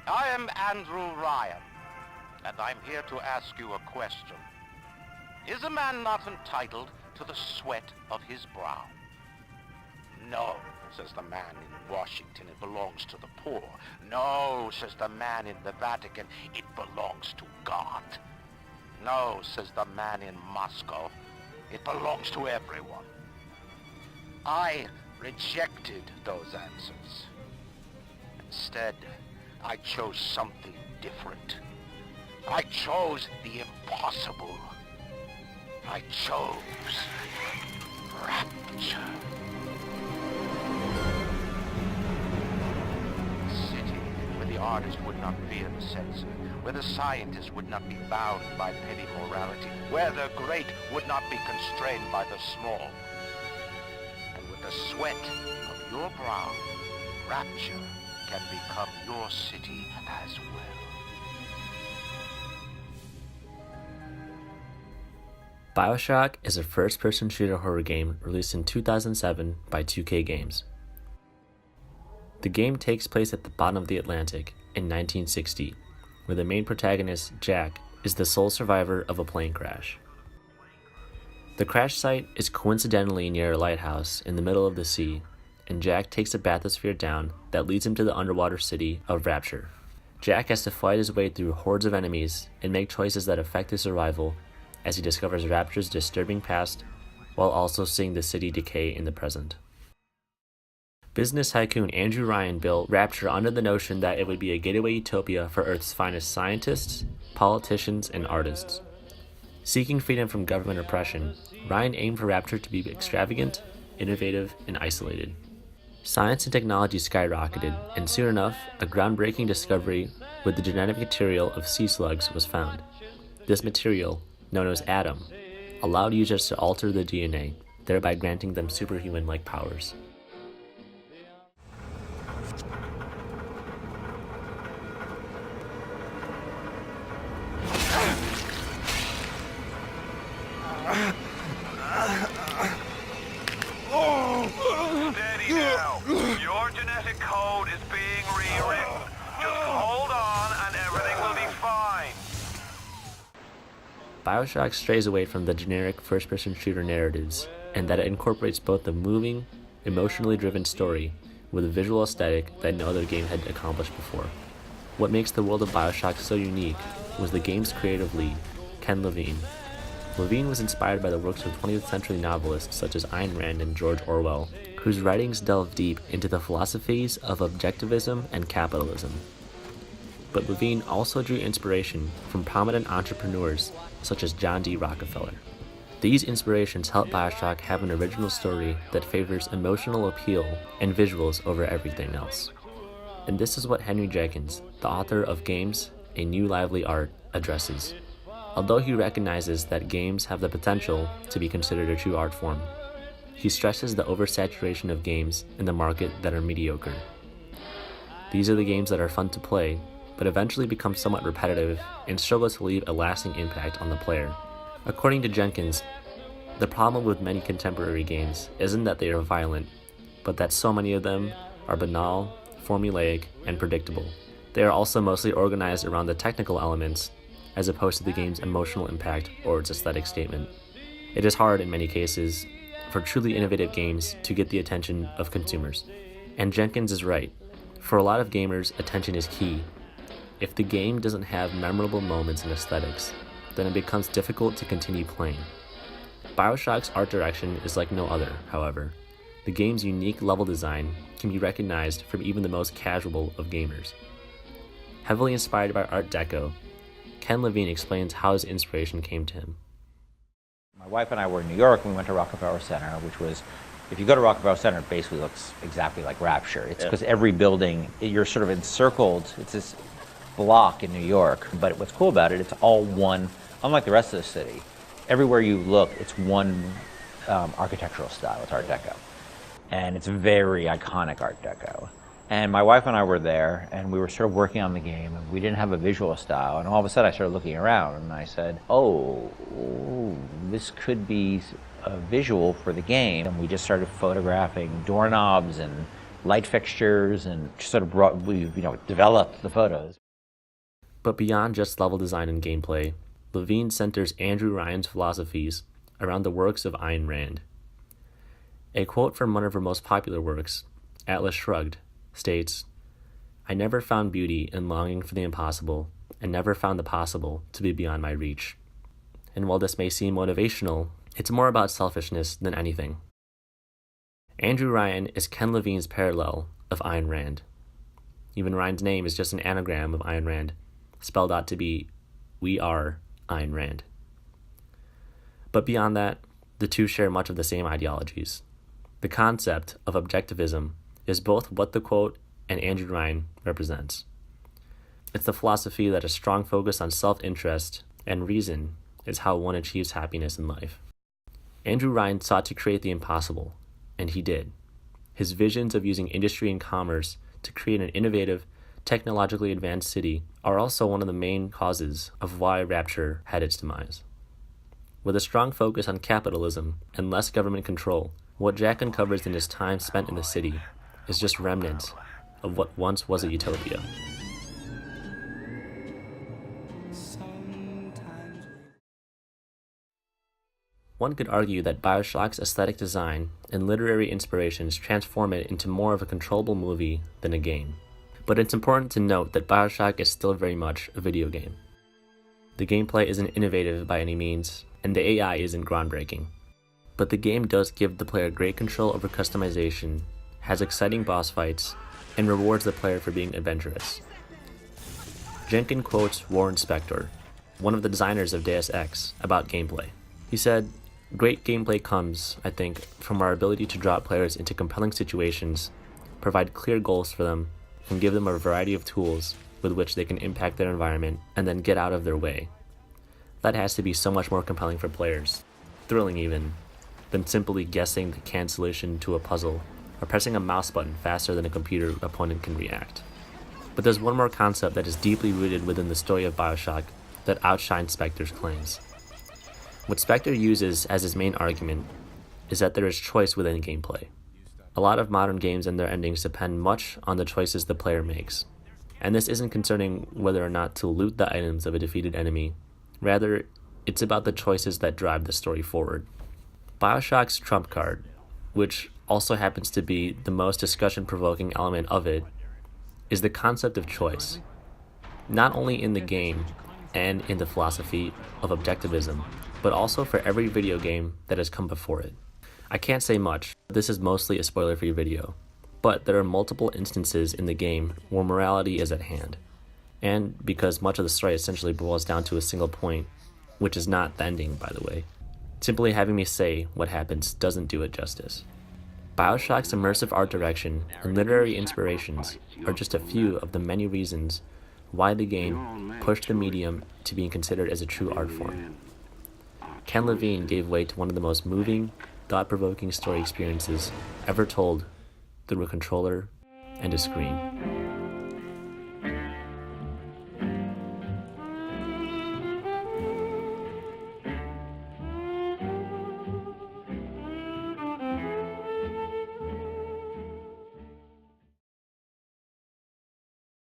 I am Andrew Ryan, and I'm here to ask you a question. Is a man not entitled to the sweat of his brow? No, says the man in Washington, it belongs to the poor. No, says the man in the Vatican, it belongs to God. No, says the man in Moscow, it belongs to everyone. I rejected those answers. Instead, I chose something different. I chose the impossible. I chose rapture. A city where the artist would not fear the censor, where the scientist would not be bound by petty morality, where the great would not be constrained by the small. And with the sweat of your brow, rapture can become your city as well. Bioshock is a first-person shooter horror game released in 2007 by 2K Games. The game takes place at the bottom of the Atlantic in 1960, where the main protagonist, Jack, is the sole survivor of a plane crash. The crash site is coincidentally near a lighthouse in the middle of the sea, and Jack takes a bathysphere down that leads him to the underwater city of Rapture. Jack has to fight his way through hordes of enemies and make choices that affect his survival as he discovers Rapture's disturbing past, while also seeing the city decay in the present. Business tycoon Andrew Ryan built Rapture under the notion that it would be a getaway utopia for Earth's finest scientists, politicians, and artists. Seeking freedom from government oppression, Ryan aimed for Rapture to be extravagant, innovative, and isolated. Science and technology skyrocketed, and soon enough, a groundbreaking discovery with the genetic material of sea slugs was found. This material, known as Adam, allowed users to alter the DNA, thereby granting them superhuman-like powers. Steady now. Your genetic code is being rewritten. Just hold on and everything will be fine. Bioshock strays away from the generic first-person shooter narratives, and that it incorporates both the moving, emotionally driven story with a visual aesthetic that no other game had accomplished before. What makes the world of Bioshock so unique was the game's creative lead, Ken Levine. Levine was inspired by the works of 20th century novelists such as Ayn Rand and George Orwell, whose writings delve deep into the philosophies of objectivism and capitalism. But Levine also drew inspiration from prominent entrepreneurs such as John D. Rockefeller. These inspirations help Bioshock have an original story that favors emotional appeal and visuals over everything else. And this is what Henry Jenkins, the author of Games, A New Lively Art, addresses. Although he recognizes that games have the potential to be considered a true art form, he stresses the oversaturation of games in the market that are mediocre. These are the games that are fun to play, but eventually become somewhat repetitive and struggle to leave a lasting impact on the player. According to Jenkins, the problem with many contemporary games isn't that they are violent, but that so many of them are banal, formulaic, and predictable. They are also mostly organized around the technical elements, as opposed to the game's emotional impact or its aesthetic statement. It is hard, in many cases, for truly innovative games to get the attention of consumers. And Jenkins is right. For a lot of gamers, attention is key. If the game doesn't have memorable moments and aesthetics, then it becomes difficult to continue playing. Bioshock's art direction is like no other, however. The game's unique level design can be recognized from even the most casual of gamers. Heavily inspired by Art Deco, Ken Levine explains how his inspiration came to him. My wife and I were in New York and we went to Rockefeller Center, which was, if you go to Rockefeller Center, it basically looks exactly like Rapture. It's because every building, you're sort of encircled, it's this block in New York, but what's cool about it, it's all one, unlike the rest of the city. Everywhere you look, it's one architectural style, it's Art Deco. And it's very iconic Art Deco. And my wife and I were there, and we were sort of working on the game, and we didn't have a visual style. And all of a sudden, I started looking around, and I said, oh, this could be a visual for the game. And we just started photographing doorknobs and light fixtures and sort of developed the photos. But beyond just level design and gameplay, Levine centers Andrew Ryan's philosophies around the works of Ayn Rand. A quote from one of her most popular works, Atlas Shrugged, states, "I never found beauty in longing for the impossible, and never found the possible to be beyond my reach." And while this may seem motivational, it's more about selfishness than anything. Andrew Ryan is Ken Levine's parallel of Ayn Rand. Even Ryan's name is just an anagram of Ayn Rand, spelled out to be, "We are Ayn Rand." But beyond that, the two share much of the same ideologies. The concept of objectivism is both what the quote and Andrew Ryan represents. It's the philosophy that a strong focus on self-interest and reason is how one achieves happiness in life. Andrew Ryan sought to create the impossible, and he did. His visions of using industry and commerce to create an innovative, technologically advanced city are also one of the main causes of why Rapture had its demise. With a strong focus on capitalism and less government control, what Jack uncovers in his time spent in the city is just remnants of what once was a utopia. One could argue that Bioshock's aesthetic design and literary inspirations transform it into more of a controllable movie than a game. But it's important to note that Bioshock is still very much a video game. The gameplay isn't innovative by any means, and the AI isn't groundbreaking. But the game does give the player great control over customization, has exciting boss fights, and rewards the player for being adventurous. Jenkins quotes Warren Spector, one of the designers of Deus Ex, about gameplay. He said, "Great gameplay comes, I think, from our ability to draw players into compelling situations, provide clear goals for them, and give them a variety of tools with which they can impact their environment and then get out of their way. That has to be so much more compelling for players, thrilling even, than simply guessing the canned solution to a puzzle or pressing a mouse button faster than a computer opponent can react." But there's one more concept that is deeply rooted within the story of Bioshock that outshines Spector's claims. What Spector uses as his main argument is that there is choice within gameplay. A lot of modern games and their endings depend much on the choices the player makes. And this isn't concerning whether or not to loot the items of a defeated enemy. Rather, it's about the choices that drive the story forward. Bioshock's trump card, which also happens to be the most discussion-provoking element of it, is the concept of choice. Not only in the game and in the philosophy of objectivism, but also for every video game that has come before it. I can't say much, this is mostly a spoiler-free video, but there are multiple instances in the game where morality is at hand. And because much of the story essentially boils down to a single point, which is not the ending, by the way, simply having me say what happens doesn't do it justice. Bioshock's immersive art direction and literary inspirations are just a few of the many reasons why the game pushed the medium to being considered as a true art form. Ken Levine gave way to one of the most moving, thought-provoking story experiences ever told through a controller and a screen.